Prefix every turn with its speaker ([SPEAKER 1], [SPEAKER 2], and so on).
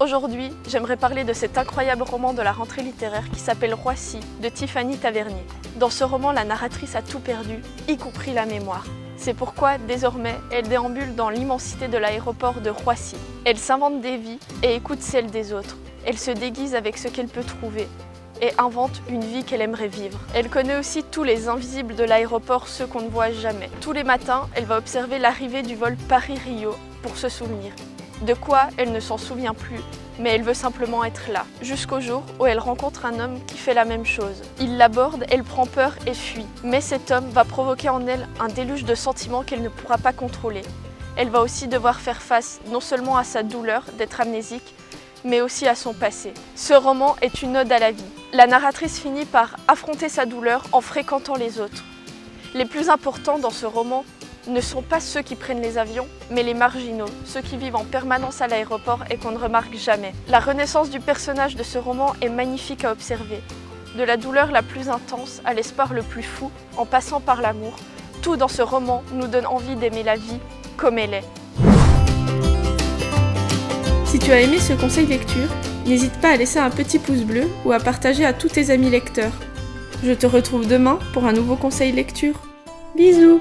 [SPEAKER 1] Aujourd'hui, j'aimerais parler de cet incroyable roman de la rentrée littéraire qui s'appelle Roissy, de Tiffany Tavernier. Dans ce roman, la narratrice a tout perdu, y compris la mémoire. C'est pourquoi, désormais, elle déambule dans l'immensité de l'aéroport de Roissy. Elle s'invente des vies et écoute celles des autres. Elle se déguise avec ce qu'elle peut trouver et invente une vie qu'elle aimerait vivre. Elle connaît aussi tous les invisibles de l'aéroport, ceux qu'on ne voit jamais. Tous les matins, elle va observer l'arrivée du vol Paris-Rio pour se souvenir. De quoi, elle ne s'en souvient plus, mais elle veut simplement être là. Jusqu'au jour où elle rencontre un homme qui fait la même chose. Il l'aborde, elle prend peur et fuit. Mais cet homme va provoquer en elle un déluge de sentiments qu'elle ne pourra pas contrôler. Elle va aussi devoir faire face non seulement à sa douleur d'être amnésique, mais aussi à son passé. Ce roman est une ode à la vie. La narratrice finit par affronter sa douleur en fréquentant les autres. Les plus importants dans ce roman ne sont pas ceux qui prennent les avions, mais les marginaux, ceux qui vivent en permanence à l'aéroport et qu'on ne remarque jamais. La renaissance du personnage de ce roman est magnifique à observer. De la douleur la plus intense à l'espoir le plus fou, en passant par l'amour, tout dans ce roman nous donne envie d'aimer la vie comme elle est. Si tu as aimé ce conseil lecture, n'hésite pas à laisser un petit pouce bleu ou à partager à tous tes amis lecteurs. Je te retrouve demain pour un nouveau conseil lecture. Bisous!